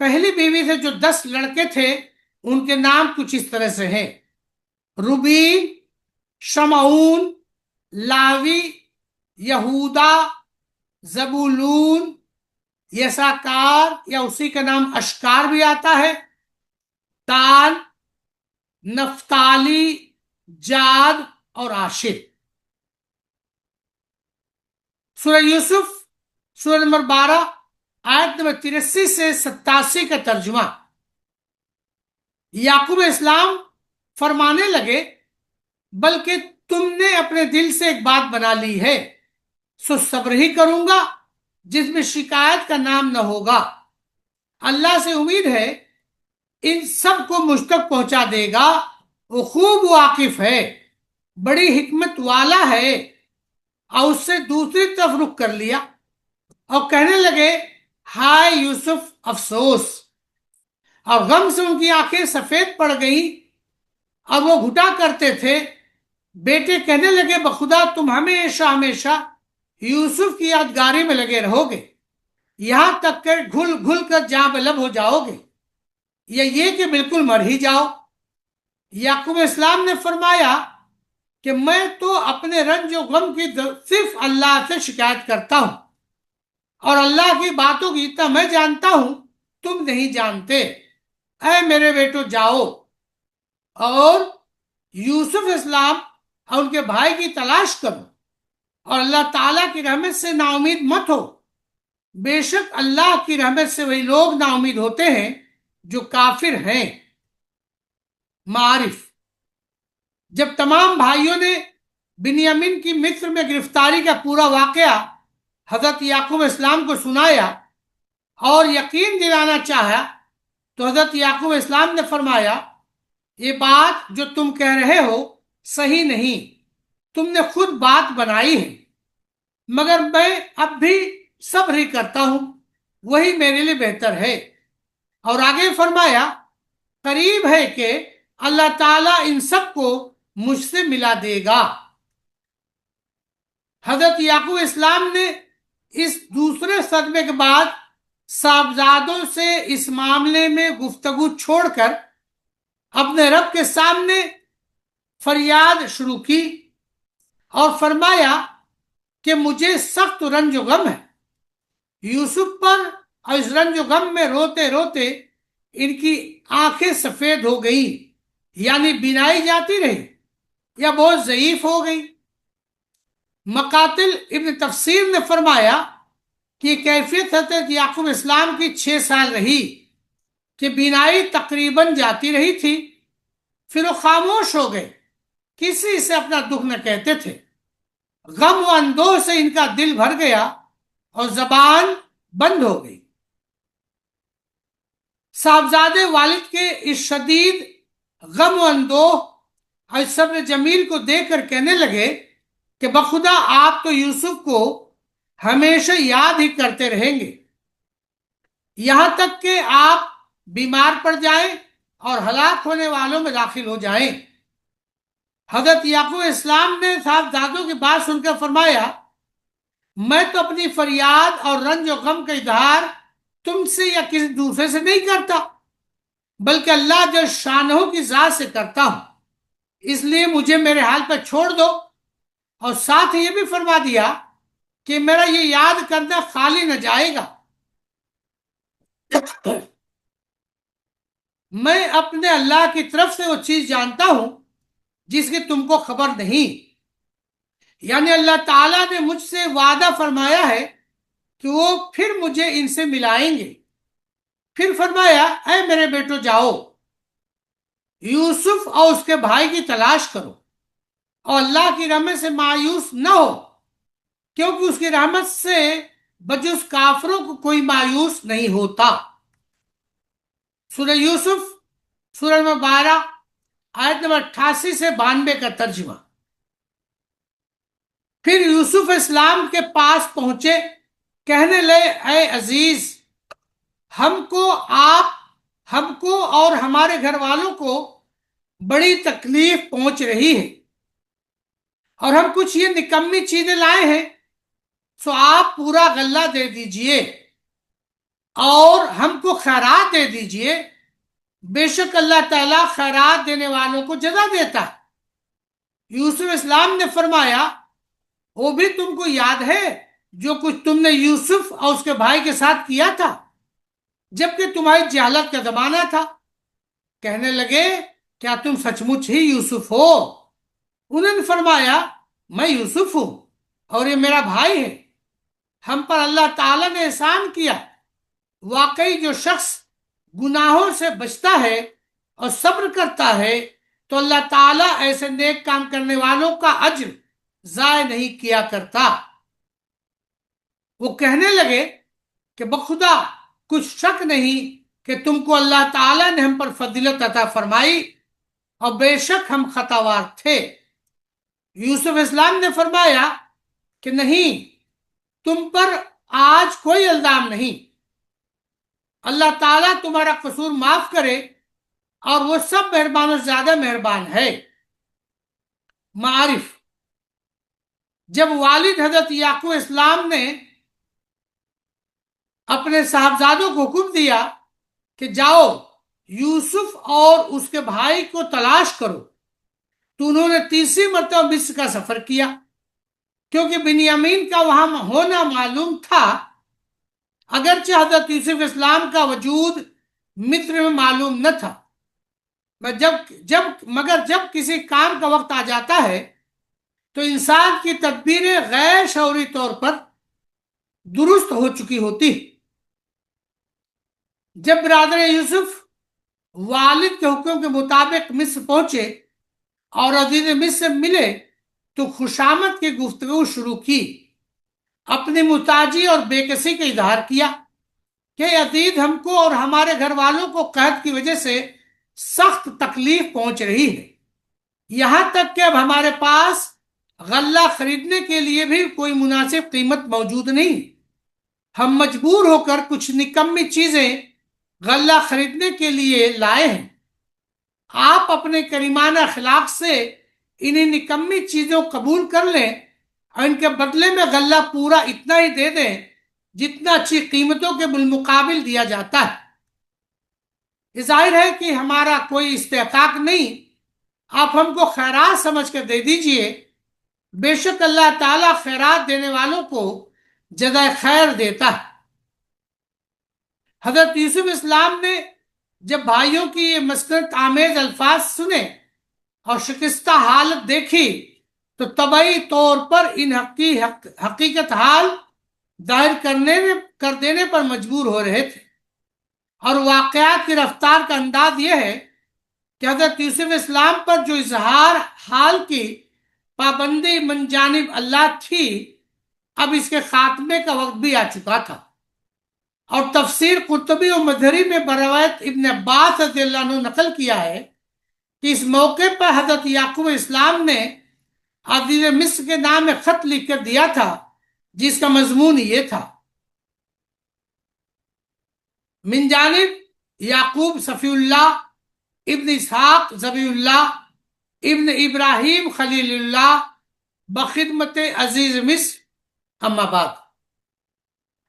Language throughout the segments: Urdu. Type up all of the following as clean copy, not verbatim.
پہلی بیوی سے جو 10 لڑکے تھے ان کے نام کچھ اس طرح سے ہیں: روبین، شمعون، لاوی، یہودا، زبولون، یساکار یا اسی کا نام اشکار بھی آتا ہے، دان، نفتالی، جاد اور عاشر۔ سورہ یوسف سورہ نمبر 12 آیت نمبر 83 سے 87 کا ترجمہ۔ یعقوب اسلام فرمانے لگے، بلکہ تم نے اپنے دل سے ایک بات بنا لی ہے، سو صبر ہی کروں گا جس میں شکایت کا نام نہ ہوگا۔ اللہ سے امید ہے ان سب کو مجھ تک پہنچا دے گا، وہ خوب واقف ہے، بڑی حکمت والا ہے۔ اور اس سے دوسری طرف رخ کر لیا اور کہنے لگے، ہائے یوسف، افسوس! اور غم سے ان کی آنکھیں سفید پڑ گئیں اور وہ گھٹا کرتے تھے۔ بیٹے کہنے لگے، بخدا تم ہمیشہ ہمیشہ یوسف کی یادگاری میں لگے رہو گے، یہاں تک کہ گھل گھل کر جاں بلب ہو جاؤ گے، یا یہ کہ بالکل مر ہی جاؤ۔ یعقوب اسلام نے فرمایا کہ میں تو اپنے رنج و غم کی صرف اللہ سے شکایت کرتا ہوں، اور اللہ کی باتوں کی اتنا میں جانتا ہوں تم نہیں جانتے۔ اے میرے بیٹو، جاؤ اور یوسف اسلام اور ان کے بھائی کی تلاش کرو، اور اللہ تعالیٰ کی رحمت سے نا امید مت ہو۔ بے شک اللہ کی رحمت سے وہی لوگ نا امید ہوتے ہیں جو کافر ہیں۔ معارف: جب تمام بھائیوں نے بنیامین کی مصر میں گرفتاری کا پورا واقعہ حضرت یعقوب اسلام کو سنایا اور یقین دلانا چاہا تو حضرت یعقوب اسلام نے فرمایا، یہ بات جو تم کہہ رہے ہو صحیح نہیں، تم نے خود بات بنائی ہے، مگر میں اب بھی صبر ہی کرتا ہوں، وہی میرے لیے بہتر ہے۔ اور آگے فرمایا، قریب ہے کہ اللہ تعالیٰ ان سب کو مجھ سے ملا دے گا۔ حضرت یعقوب اسلام نے اس دوسرے صدمے کے بعد صاحبزادوں سے اس معاملے میں گفتگو چھوڑ کر اپنے رب کے سامنے فریاد شروع کی اور فرمایا کہ مجھے سخت رنج و غم ہے۔ یوسف پر اور اس رنج و غم میں روتے روتے ان کی آنکھیں سفید ہو گئی، یعنی بینائی جاتی رہی یا بہت ضعیف ہو گئی۔ مقاتل ابن تفسیر نے فرمایا کہ یہ کیفیت حضرت یعقوب اسلام کی 6 سال رہی کہ بینائی تقریباً جاتی رہی تھی، پھر وہ خاموش ہو گئے، کسی سے اپنا دکھ نہ کہتے تھے۔ غم و اندوہ سے ان کا دل بھر گیا اور زبان بند ہو گئی۔ صاحبزادے والد کے اس شدید غم و اندوہ اور صبر جمیل کو دیکھ کر کہنے لگے کہ بخدا آپ تو یوسف کو ہمیشہ یاد ہی کرتے رہیں گے، یہاں تک کہ آپ بیمار پڑ جائیں اور ہلاک ہونے والوں میں داخل ہو جائیں۔ حضرت یعقوب اسلام نے صاحبزادوں کی بات سن کر فرمایا، میں تو اپنی فریاد اور رنج و غم کا اظہار تم سے یا کسی دوسرے سے نہیں کرتا، بلکہ اللہ جل شانہ کی ذات سے کرتا ہوں، اس لیے مجھے میرے حال پر چھوڑ دو۔ اور ساتھ یہ بھی فرما دیا کہ میرا یہ یاد کرنا خالی نہ جائے گا، میں اپنے اللہ کی طرف سے وہ چیز جانتا ہوں جس کی تم کو خبر نہیں، یعنی اللہ تعالیٰ نے مجھ سے وعدہ فرمایا ہے کہ وہ پھر مجھے ان سے ملائیں گے۔ پھر فرمایا، اے میرے بیٹو، جاؤ یوسف اور اس کے بھائی کی تلاش کرو اور اللہ کی رحمت سے مایوس نہ ہو، کیونکہ اس کی رحمت سے بجز کافروں کو کوئی مایوس نہیں ہوتا۔ سورہ یوسف سورہ نمبر 12 آیت نمبر 88 سے 92 کا ترجمہ۔ پھر یوسف اسلام کے پاس پہنچے، کہنے لگے، اے عزیز، ہم کو اور ہمارے گھر والوں کو بڑی تکلیف پہنچ رہی ہے، اور ہم کچھ یہ نکمی چیزیں لائے ہیں، سو آپ پورا غلہ دے دیجئے۔ اور ہم کو خیرات دے دیجئے، بے شک اللہ تعالیٰ خیرات دینے والوں کو جزا دیتا ہے۔ یوسف اسلام نے فرمایا وہ بھی تم کو یاد ہے جو کچھ تم نے یوسف اور اس کے بھائی کے ساتھ کیا تھا جبکہ تمہاری جہالت کا زمانہ تھا؟ کہنے لگے کیا تم سچ مچ ہی یوسف ہو؟ انہوں نے فرمایا میں یوسف ہوں اور یہ میرا بھائی ہے، ہم پر اللہ تعالیٰ نے احسان کیا۔ واقعی جو شخص گناہوں سے بچتا ہے اور صبر کرتا ہے تو اللہ تعالیٰ ایسے نیک کام کرنے والوں کا اجر ضائع نہیں کیا کرتا۔ وہ کہنے لگے کہ بخدا کچھ شک نہیں کہ تم کو اللہ تعالیٰ نے ہم پر فضیلت عطا فرمائی اور بے شک ہم خطاوار تھے۔ یوسف اسلام نے فرمایا کہ نہیں، تم پر آج کوئی الزام نہیں، اللہ تعالیٰ تمہارا قصور معاف کرے اور وہ سب مہربان و زیادہ مہربان ہے۔ معارف: جب والد حضرت یعقوب اسلام نے اپنے صاحبزادوں کو حکم دیا کہ جاؤ یوسف اور اس کے بھائی کو تلاش کرو، تو انہوں نے تیسری مرتبہ مصر کا سفر کیا کیونکہ بنیامین کا وہاں ہونا معلوم تھا، اگرچہ حضرت یوسف اسلام کا وجود مصر میں معلوم نہ تھا، مگر جب کسی کام کا وقت آ جاتا ہے تو انسان کی تدبیریں غیر شعوری طور پر درست ہو چکی ہوتی۔ جب برادر یوسف والد کے حکم کے مطابق مصر پہنچے اور عزیز مصر سے ملے تو خوشامد کی گفتگو شروع کی، اپنی محتاجی اور بے کسی کا اظہار کیا کہ عزیز ہم کو اور ہمارے گھر والوں کو قحط کی وجہ سے سخت تکلیف پہنچ رہی ہے، یہاں تک کہ اب ہمارے پاس غلہ خریدنے کے لیے بھی کوئی مناسب قیمت موجود نہیں، ہم مجبور ہو کر کچھ نکمی چیزیں غلہ خریدنے کے لیے لائے ہیں، آپ اپنے کریمانہ اخلاق سے انہیں نکمی چیزوں قبول کر لیں اور ان کے بدلے میں غلہ پورا اتنا ہی دے دیں جتنا اچھی قیمتوں کے بالمقابل دیا جاتا ہے۔ یہ ظاہر ہے کہ ہمارا کوئی استحقاق نہیں، آپ ہم کو خیرات سمجھ کر دے دیجئے، بے شک اللہ تعالیٰ خیرات دینے والوں کو جزائے خیر دیتا ہے۔ حضرت یوسف اسلام نے جب بھائیوں کی یہ مسکنت آمیز الفاظ سنے اور شکستہ حالت دیکھی تو طبعی طور پر ان حقیقت حال ظاہر کر دینے پر مجبور ہو رہے تھے، اور واقعات کی رفتار کا انداز یہ ہے کہ حضرت یوسف اسلام پر جو اظہار حال کی پابندی من جانب اللہ تھی، اب اس کے خاتمے کا وقت بھی آ چکا تھا، اور تفسیر قرطبی و مظہری میں بروایت ابن عباس رضی اللہ عنہ نقل کیا ہے کہ اس موقع پر حضرت یعقوب اسلام نے عزیز مصر کے نام میں خط لکھ کر دیا تھا جس کا مضمون یہ تھا: من جانب یعقوب صفی اللہ ابن اسحاق ذبی اللہ ابن ابراہیم خلیل اللہ بخدمت عزیز مصر، اما بعد۔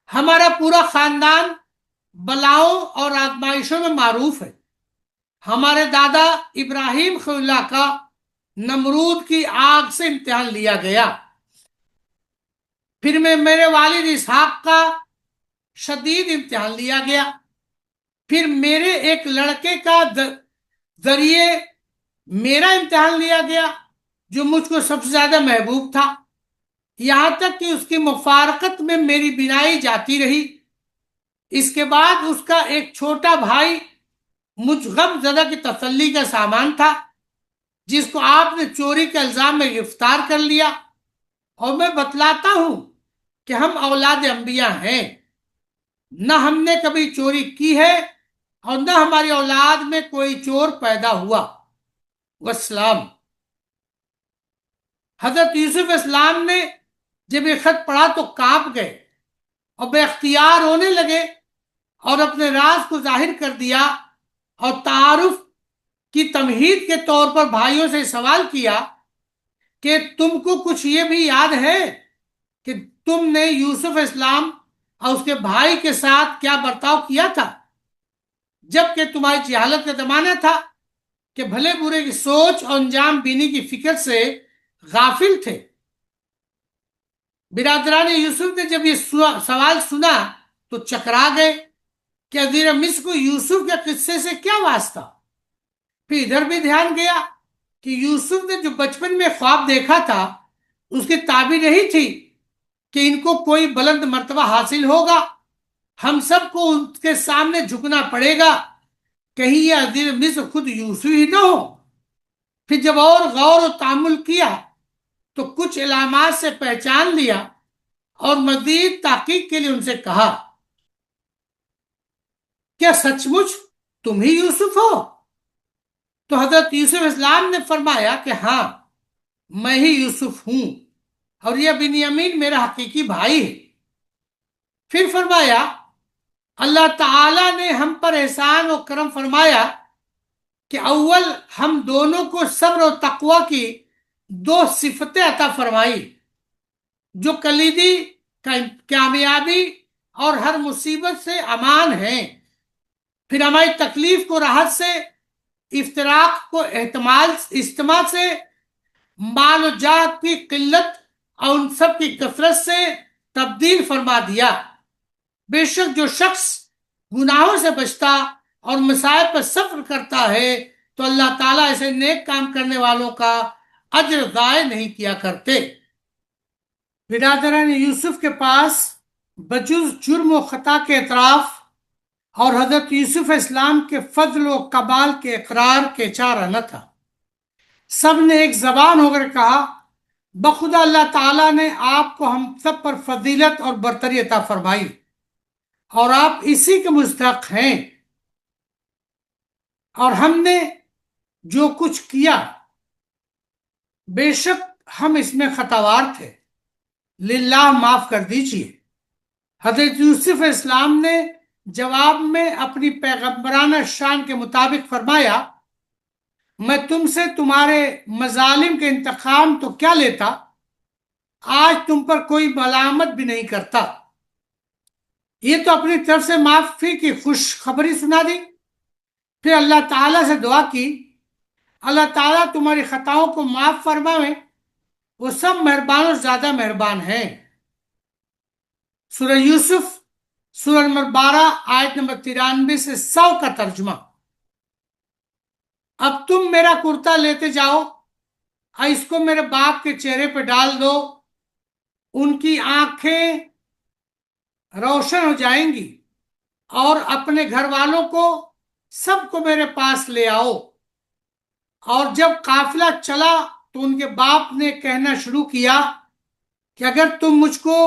ہمارا پورا خاندان بلاؤں اور آزمائشوں میں معروف ہے۔ ہمارے دادا ابراہیم خلیل اللہ کا نمرود کی آگ سے امتحان لیا گیا، پھر میں میرے والد اسحاق کا شدید امتحان لیا گیا، پھر میرے ایک لڑکے کا ذریعے میرا امتحان لیا گیا جو مجھ کو سب سے زیادہ محبوب تھا، یہاں تک کہ اس کی مفارقت میں میری بینائی جاتی رہی۔ اس کے بعد اس کا ایک چھوٹا بھائی مجھ غم زدہ کی تسلی کا سامان تھا جس کو آپ نے چوری کے الزام میں گرفتار کر لیا، اور میں بتلاتا ہوں کہ ہم اولاد انبیاء ہیں، نہ ہم نے کبھی چوری کی ہے اور نہ ہماری اولاد میں کوئی چور پیدا ہوا۔ والسلام۔ حضرت یوسف اسلام نے جب یہ خط پڑھا تو کانپ گئے اور بے اختیار ہونے لگے اور اپنے راز کو ظاہر کر دیا، اور تعارف کی تمہید کے طور پر بھائیوں سے سوال کیا کہ تم کو کچھ یہ بھی یاد ہے کہ تم نے یوسف اسلام اور اس کے بھائی کے ساتھ کیا برتاؤ کیا تھا، جبکہ تمہاری جہالت کا زمانہ تھا کہ بھلے برے کی سوچ اور انجام بینی کی فکر سے غافل تھے۔ برادران یوسف نے جب یہ سوال سنا تو چکرا گئے کہ عزیز مصر کو یوسف کے قصے سے کیا واسطہ۔ پھر ادھر بھی دھیان گیا کہ یوسف نے جو بچپن میں خواب دیکھا تھا اس کی تعبیر یہی تھی کہ ان کو کوئی بلند مرتبہ حاصل ہوگا، ہم سب کو ان کے سامنے جھکنا پڑے گا، کہیں یہ عزیز مصر خود یوسف ہی نہ ہو۔ پھر جب اور غور و تامل کیا تو کچھ علامات سے پہچان لیا اور مزید تحقیق کے لیے ان سے کہا، کیا سچ مچ تم ہی یوسف ہو؟ تو حضرت یوسف اسلام نے فرمایا کہ ہاں، میں ہی یوسف ہوں اور یہ بنیامین میرا حقیقی بھائی ہے۔ پھر فرمایا، اللہ تعالی نے ہم پر احسان و کرم فرمایا کہ اول ہم دونوں کو صبر و تقوی کی دو صفتیں عطا فرمائی جو کلیدی کامیابی اور ہر مصیبت سے امان ہیں۔ پھر ہماری تکلیف کو راحت سے، افتراق کو اجتماع سے، مال و جاه کی قلت اور ان سب کی کثرت سے تبدیل فرما دیا۔ بے شک جو شخص گناہوں سے بچتا اور مصائب پر صبر کرتا ہے تو اللہ تعالیٰ ایسے نیک کام کرنے والوں کا اجر ضائع نہیں کیا کرتے۔ برادران یوسف کے پاس بجز جرم و خطا کے اعتراف اور حضرت یوسف اسلام کے فضل و کمال کے اقرار کے چارہ نہ تھا۔ سب نے ایک زبان ہو کر کہا، بخدا اللہ تعالیٰ نے آپ کو ہم سب پر فضیلت اور برتری عطا فرمائی اور آپ اسی کے مستحق ہیں، اور ہم نے جو کچھ کیا بے شک ہم اس میں خطاوار تھے، للہ معاف کر دیجئے۔ حضرت یوسف اسلام نے جواب میں اپنی پیغمبرانہ شان کے مطابق فرمایا، میں تم سے تمہارے مظالم کے انتقام تو کیا لیتا، آج تم پر کوئی ملامت بھی نہیں کرتا۔ یہ تو اپنی طرف سے معافی کی خوشخبری سنا دی۔ پھر اللہ تعالیٰ سے دعا کی، اللہ تعالیٰ تمہاری خطاؤں کو معاف فرمائے، وہ سب مہربان اور زیادہ مہربان ہیں۔ سورہ یوسف سورہ نمبر 12 آیت نمبر 93 سے 100 کا ترجمہ۔ اب تم میرا کرتا لیتے جاؤ اور اس کو میرے باپ کے چہرے پہ ڈال دو، ان کی آنکھیں روشن ہو جائیں گی، اور اپنے گھر والوں کو سب کو میرے پاس لے آؤ۔ اور جب قافلہ چلا تو ان کے باپ نے کہنا شروع کیا کہ اگر تم مجھ کو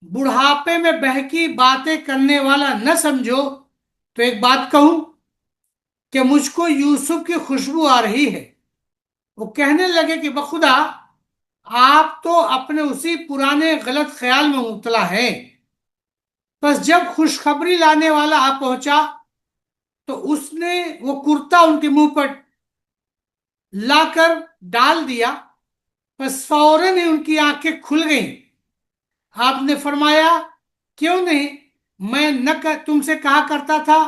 بڑھاپے میں بہکی باتیں کرنے والا نہ سمجھو تو ایک بات کہوں کہ مجھ کو یوسف کی خوشبو آ رہی ہے۔ وہ کہنے لگے کہ بخدا آپ تو اپنے اسی پرانے غلط خیال میں مبتلا ہیں۔ بس جب خوشخبری لانے والا آ پہنچا تو اس نے وہ کرتا ان کے منہ پر لا کر ڈال دیا، بس فوراً ہی ان کی آنکھیں کھل گئیں۔ آپ نے فرمایا، کیوں نہیں میں نہ تم سے کہا کرتا تھا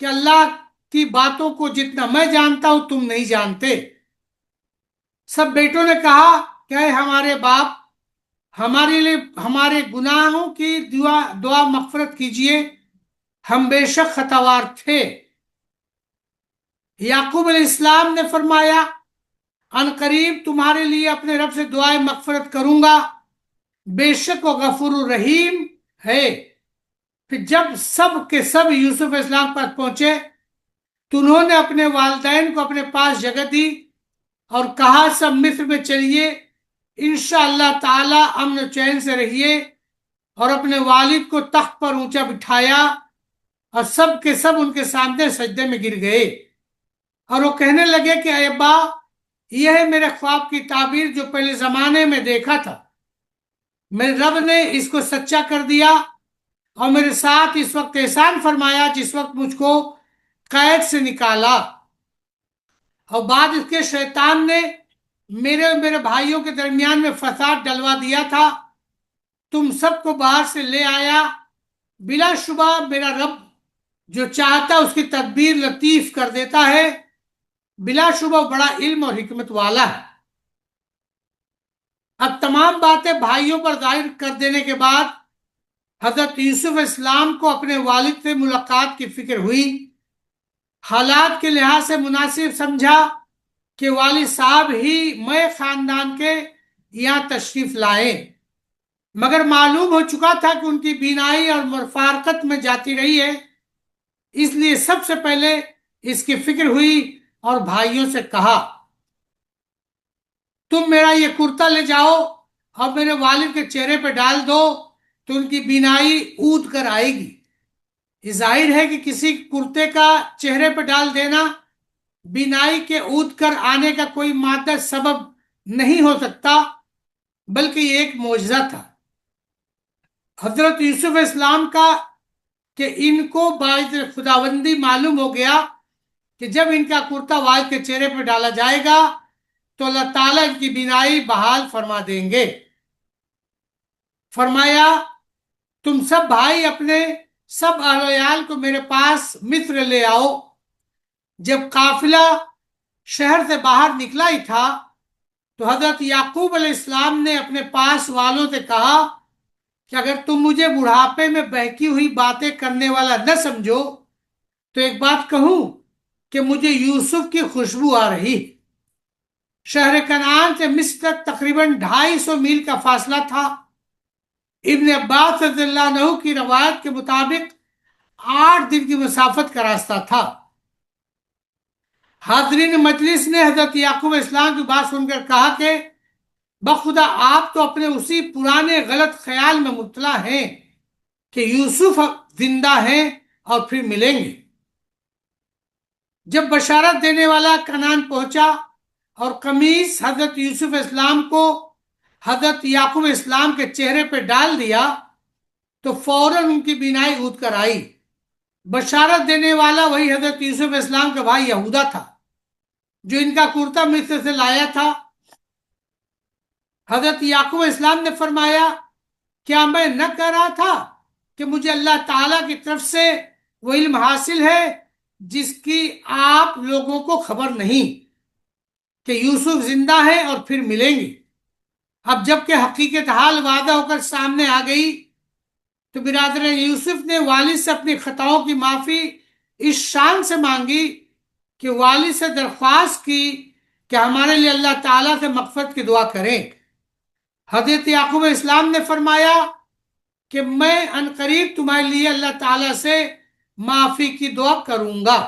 کہ اللہ کی باتوں کو جتنا میں جانتا ہوں تم نہیں جانتے۔ سب بیٹوں نے کہا کہ اے ہمارے باپ، ہمارے لیے ہمارے گناہوں کی دعا مغفرت کیجئے، ہم بے شک خطاوار تھے۔ یعقوب علیہ السلام نے فرمایا، ان قریب تمہارے لیے اپنے رب سے دعائے مغفرت کروں گا، بے شک وہ غفور الرحیم ہے۔ پھر جب سب کے سب یوسف اسلام پر پہنچے تو انہوں نے اپنے والدین کو اپنے پاس جگہ دی اور کہا، سب مصر میں چلیے، انشاءاللہ تعالی امن و چین سے رہیے، اور اپنے والد کو تخت پر اونچا بٹھایا، اور سب کے سب ان کے سامنے سجدے میں گر گئے، اور وہ کہنے لگے کہ اے ابا، یہ ہے میرے خواب کی تعبیر جو پہلے زمانے میں دیکھا تھا، میرے رب نے اس کو سچا کر دیا اور میرے ساتھ اس وقت احسان فرمایا جس وقت مجھ کو قید سے نکالا، اور بعد اس کے شیطان نے میرے اور میرے بھائیوں کے درمیان میں فساد ڈلوا دیا تھا، تم سب کو باہر سے لے آیا، بلا شبہ میرا رب جو چاہتا اس کی تدبیر لطیف کر دیتا ہے، بلا شبہ بڑا علم اور حکمت والا ہے۔ اب تمام باتیں بھائیوں پر ظاہر کر دینے کے بعد حضرت یوسف اسلام کو اپنے والد سے ملاقات کی فکر ہوئی۔ حالات کے لحاظ سے مناسب سمجھا کہ والد صاحب ہی میں خاندان کے یہاں تشریف لائے، مگر معلوم ہو چکا تھا کہ ان کی بینائی اور مفارقت میں جاتی رہی ہے، اس لیے سب سے پہلے اس کی فکر ہوئی اور بھائیوں سے کہا، تم میرا یہ کرتا لے جاؤ اور میرے والد کے چہرے پہ ڈال دو تو ان کی بینائی اود کر آئے گی۔ یہ ظاہر ہے کہ کسی کرتے کا چہرے پہ ڈال دینا بینائی کے اود کر آنے کا کوئی مادہ سبب نہیں ہو سکتا، بلکہ یہ ایک معجزہ تھا۔ حضرت یوسف اسلام کا کہ ان کو باعث خداوندی معلوم ہو گیا کہ جب ان کا کرتا والد کے چہرے پہ ڈالا جائے گا تو اللہ تعالیٰ ان کی بینائی بحال فرما دیں گے۔ فرمایا، تم سب بھائی اپنے سب اہل و عیال کو میرے پاس مصر لے آؤ۔ جب قافلہ شہر سے باہر نکلا ہی تھا تو حضرت یعقوب علیہ السلام نے اپنے پاس والوں سے کہا کہ اگر تم مجھے بڑھاپے میں بہکی ہوئی باتیں کرنے والا نہ سمجھو تو ایک بات کہوں کہ مجھے یوسف کی خوشبو آ رہی۔ شہر کنعان سے مصر تک تقریباً 250 میل کا فاصلہ تھا۔ ابن عباس رضی اللہ عنہ کی روایت کے مطابق 8 دن کی مسافت کا راستہ تھا۔ حاضرین مجلس نے حضرت یعقوب اسلام کی بات سن کر کہا کہ بخدا آپ تو اپنے اسی پرانے غلط خیال میں مبتلا ہیں کہ یوسف زندہ ہیں اور پھر ملیں گے۔ جب بشارت دینے والا کنعان پہنچا اور قمیص حضرت یوسف اسلام کو حضرت یعقوب اسلام کے چہرے پہ ڈال دیا تو فوراً ان کی بینائی اود کر آئی۔ بشارت دینے والا وہی حضرت یوسف اسلام کا بھائی یہودا تھا جو ان کا کرتا مصر سے لایا تھا۔ حضرت یعقوب اسلام نے فرمایا، کیا میں نہ کہہ رہا تھا کہ مجھے اللہ تعالیٰ کی طرف سے وہ علم حاصل ہے جس کی آپ لوگوں کو خبر نہیں، کہ یوسف زندہ ہے اور پھر ملیں گے۔ اب جب کہ حقیقت حال واضح ہو کر سامنے آ گئی تو برادر یوسف نے والد سے اپنی خطاؤں کی معافی اس شان سے مانگی کہ والد سے درخواست کی کہ ہمارے لیے اللہ تعالیٰ سے مغفرت کی دعا کریں۔ حضرت یعقوب اسلام نے فرمایا کہ میں عنقریب تمہارے لیے اللہ تعالیٰ سے معافی کی دعا کروں گا۔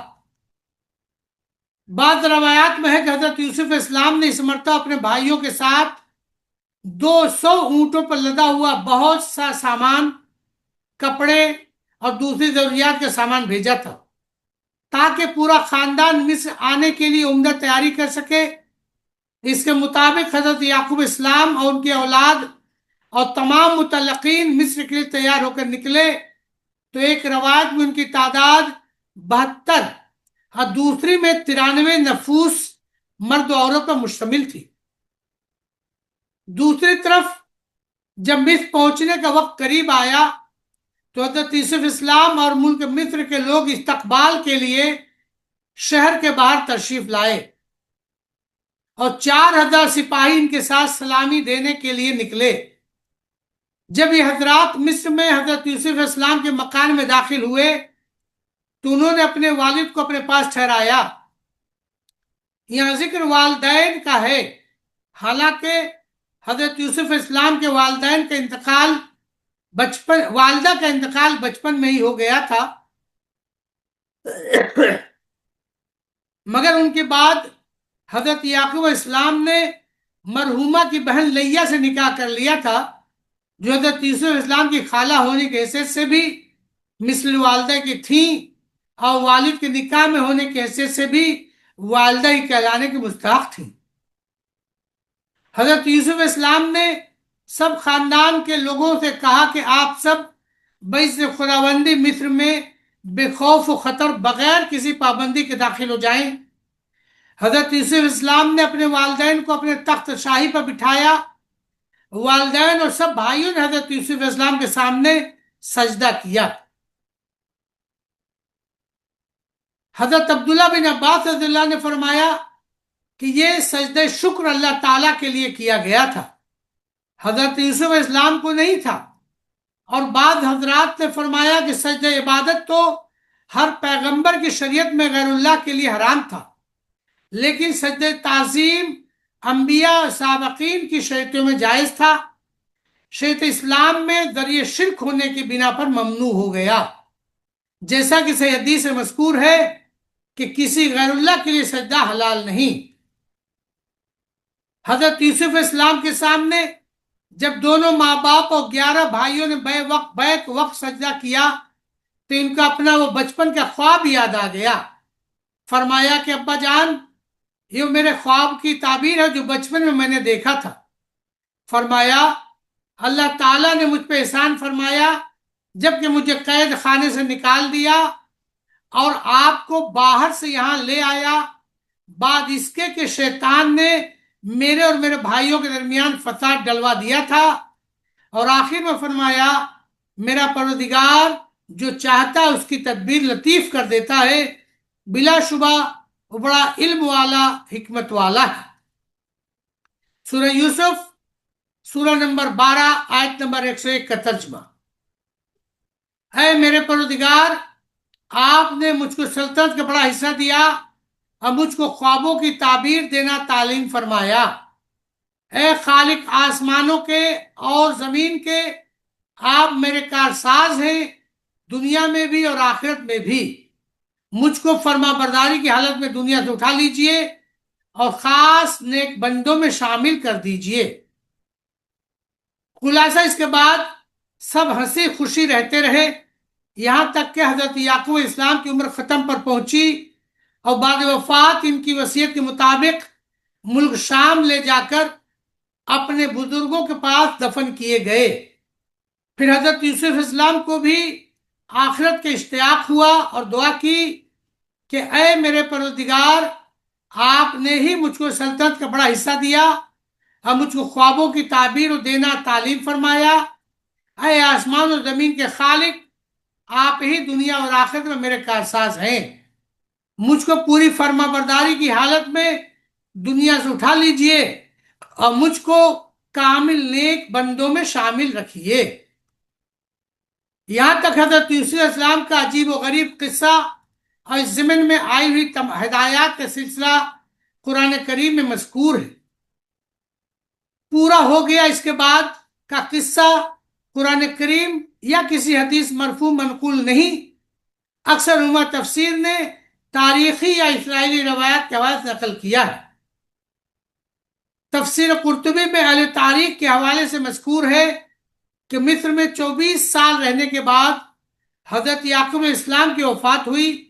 بعض روایات میں ہے کہ حضرت یوسف اسلام نے اس مرتبہ اپنے بھائیوں کے ساتھ 200 اونٹوں پر لدا ہوا بہت سا سامان، کپڑے اور دوسری ضروریات کا سامان بھیجا تھا تاکہ پورا خاندان مصر آنے کے لیے عمدہ تیاری کر سکے۔ اس کے مطابق حضرت یعقوب اسلام اور ان کی اولاد اور تمام متعلقین مصر کے لیے تیار ہو کر نکلے تو ایک روایت میں ان کی تعداد 72 اور دوسری میں 93 نفوس مرد و عورت پر مشتمل تھی۔ دوسری طرف جب مصر پہنچنے کا وقت قریب آیا تو حضرت یوسف اسلام اور ملک مصر کے لوگ استقبال کے لیے شہر کے باہر تشریف لائے اور 4000 سپاہی ان کے ساتھ سلامی دینے کے لیے نکلے۔ جب یہ حضرات مصر میں حضرت یوسف اسلام کے مکان میں داخل ہوئے تو انہوں نے اپنے والد کو اپنے پاس ٹھہرایا۔ یہاں ذکر والدین کا ہے، حالانکہ حضرت یوسف اسلام کے والدین کا انتقال والدہ کا انتقال بچپن میں ہی ہو گیا تھا، مگر ان کے بعد حضرت یعقوب اسلام نے مرحومہ کی بہن لیہ سے نکاح کر لیا تھا جو حضرت یوسف اسلام کی خالہ ہونے کی حیثیت سے بھی مثل والدہ کی تھیں اور والد کے نکاح میں ہونے کی حیثیت سے بھی والدہ ہی کہلانے کی مستحق تھیں۔ حضرت یوسف اسلام نے سب خاندان کے لوگوں سے کہا کہ آپ سب باعث خداوندی مصر میں بے خوف و خطر بغیر کسی پابندی کے داخل ہو جائیں۔ حضرت یوسف اسلام نے اپنے والدین کو اپنے تخت شاہی پر بٹھایا، والدین اور سب بھائیوں نے حضرت یوسف علیہ السلام کے سامنے سجدہ کیا۔ حضرت عبداللہ بن عباس رضی اللہ عنہ نے فرمایا کہ یہ سجدہ شکر اللہ تعالیٰ کے لیے کیا گیا تھا، حضرت یوسف علیہ السلام کو نہیں تھا۔ اور بعض حضرات نے فرمایا کہ سجدہ عبادت تو ہر پیغمبر کی شریعت میں غیر اللہ کے لیے حرام تھا، لیکن سجدہ تعظیم انبیاء اور سابقین کی شریعتوں میں جائز تھا، شریعت اسلام میں ذریعہ شرک ہونے کی بنا پر ممنوع ہو گیا، جیسا کہ صحیح حدیث میں مذکور ہے کہ کسی غیر اللہ کے لیے سجدہ حلال نہیں۔ حضرت یوسف علیہ السلام کے سامنے جب دونوں ماں باپ اور 11 بھائیوں نے بیک وقت سجدہ کیا تو ان کا اپنا وہ بچپن کا خواب یاد آ گیا۔ فرمایا کہ ابا جان، یہ میرے خواب کی تعبیر ہے جو بچپن میں نے دیکھا تھا۔ فرمایا اللہ تعالیٰ نے مجھ پہ احسان فرمایا جب کہ مجھے قید خانے سے نکال دیا اور آپ کو باہر سے یہاں لے آیا، بعد اس کے کہ شیطان نے میرے اور میرے بھائیوں کے درمیان فساد ڈلوا دیا تھا، اور آخر میں فرمایا میرا پروردگار جو چاہتا ہے اس کی تدبیر لطیف کر دیتا ہے، بلا شبہ وہ بڑا علم والا حکمت والا ہے۔ سورہ یوسف سورہ نمبر 12 آیت نمبر 101 کا ترجمہ: اے میرے پروردگار، آپ نے مجھ کو سلطنت کا بڑا حصہ دیا اور مجھ کو خوابوں کی تعبیر دینا تعلیم فرمایا۔ اے خالق آسمانوں کے اور زمین کے، آپ میرے کارساز ہیں، دنیا میں بھی اور آخرت میں بھی۔ مجھ کو فرما برداری کی حالت میں دنیا سے اٹھا لیجئے اور خاص نیک بندوں میں شامل کر دیجئے۔ خلاصہ اس کے بعد سب ہنسی خوشی رہتے رہے، یہاں تک کہ حضرت یعقوب علیہ السلام کی عمر ختم پر پہنچی اور بعد وفات ان کی وصیت کے مطابق ملک شام لے جا کر اپنے بزرگوں کے پاس دفن کیے گئے۔ پھر حضرت یوسف علیہ السلام کو بھی آخرت کے اشتیاق ہوا اور دعا کی کہ اے میرے پروردگار، آپ نے ہی مجھ کو سلطنت کا بڑا حصہ دیا اور مجھ کو خوابوں کی تعبیر و دینا تعلیم فرمایا۔ اے آسمان اور زمین کے خالق، آپ ہی دنیا اور آخرت میں میرے کارساز ہیں۔ مجھ کو پوری فرما برداری کی حالت میں دنیا سے اٹھا لیجئے اور مجھ کو کامل نیک بندوں میں شامل رکھیے۔ یہاں تک حضرت یوسف علیہ السلام کا عجیب و غریب قصہ اور اس ضمن میں آئی ہوئی ہدایات کا سلسلہ قرآن کریم میں مذکور ہے۔ پورا ہو گیا اس کے بعد کا قصہ قرآن کریم یا کسی حدیث مرفوع منقول نہیں، اکثر علماء تفسیر نے تاریخی یا اسرائیلی روایات کے حوالے سے نقل کیا ہے۔ تفسیر قرطبی میں اہل تاریخ کے حوالے سے مذکور ہے کہ مصر میں 24 سال رہنے کے بعد حضرت یعقوب علیہ السلام کی وفات ہوئی،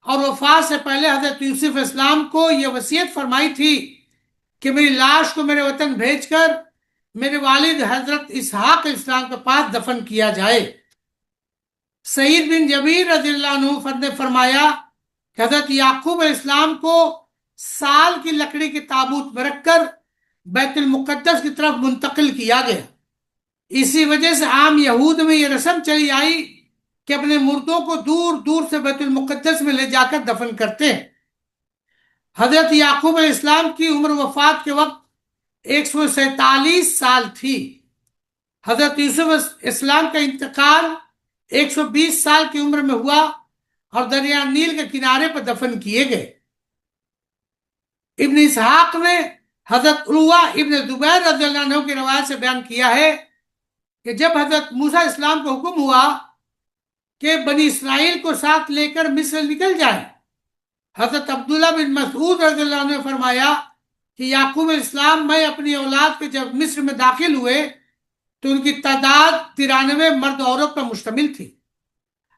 اور وفات سے پہلے حضرت یوسف علیہ السلام کو یہ وصیت فرمائی تھی کہ میری لاش کو میرے وطن بھیج کر میرے والد حضرت اسحاق علیہ السلام کے پاس دفن کیا جائے۔ سعید بن جبیر رضی اللہ عنہ نے فرمایا کہ حضرت یعقوب علیہ السلام کو سال کی لکڑی کے تابوت میں رکھ کر بیت المقدس کی طرف منتقل کیا گیا۔ اسی وجہ سے عام یہود میں یہ رسم چلی آئی کہ اپنے مردوں کو دور دور سے بیت المقدس میں لے جا کر دفن کرتے ہیں۔ حضرت یعقوب علیہ السلام کی عمر وفات کے وقت 147 سال تھی۔ حضرت یوسف علیہ السلام کا انتقال 120 سال کی عمر میں ہوا اور دریا نیل کے کنارے پر دفن کیے گئے۔ ابن اسحاق نے حضرت عروہ ابن زبیر رضی اللہ عنہ کی روایت سے بیان کیا ہے کہ جب حضرت موسیٰ علیہ السلام کو حکم ہوا کہ بنی اسرائیل کو ساتھ لے کر مصر نکل جائیں، حضرت عبداللہ بن مسعود رضی اللہ عنہ نے فرمایا کہ یعقوب علیہ السلام میں اپنی اولاد کے جب مصر میں داخل ہوئے تو ان کی تعداد 93 مرد عورت پر مشتمل تھی،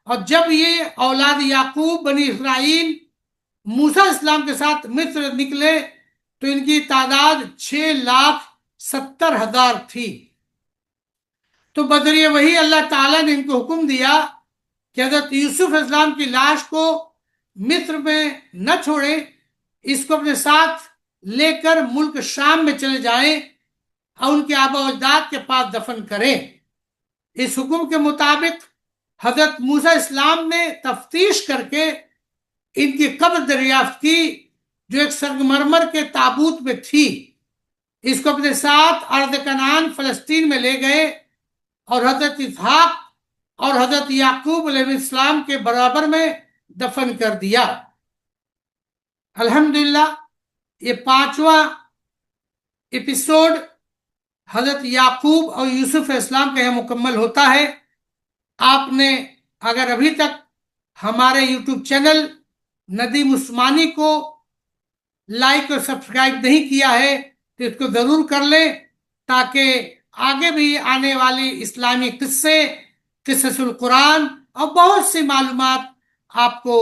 اور جب یہ اولاد یعقوب بنی اسرائیل موسیٰ علیہ السلام کے ساتھ مصر نکلے تو ان کی تعداد 6,70,000 تھی۔ تو بذریعہ وہی اللہ تعالیٰ نے ان کو حکم دیا کہ حضرت یوسف علیہ السلام کی لاش کو مصر میں نہ چھوڑیں، اس کو اپنے ساتھ لے کر ملک شام میں چلے جائیں، اور ان کے آبا و اجداد کے پاس دفن کریں۔ اس حکم کے مطابق حضرت موسیٰ اسلام نے تفتیش کر کے ان کی قبر دریافت کی، جو ایک سنگمرمر کے تابوت میں تھی۔ اس کو اپنے ساتھ ارض کنعان فلسطین میں لے گئے اور حضرت اسحاق اور حضرت یعقوب علیہ السلام کے برابر میں دفن کر دیا۔ الحمدللہ یہ 5واں ایپیسوڈ حضرت یعقوب اور یوسف علیہ السلام کا یہ مکمل ہوتا ہے۔ آپ نے اگر ابھی تک ہمارے یوٹیوب چینل ندیم عثمانی کو لائک اور سبسکرائب نہیں کیا ہے تو اس کو ضرور کر لیں، تاکہ آگے بھی آنے والی اسلامی قصے، قصص القرآن اور بہت سی معلومات آپ کو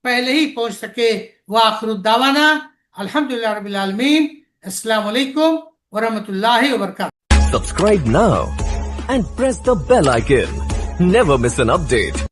پہلے ہی پہنچ سکے۔ وآخر الدعوانا الحمدللہ رب العالمین۔ السلام علیکم ورحمۃ اللہ وبرکاتہ۔ Subscribe now and press the bell icon. Never miss an update.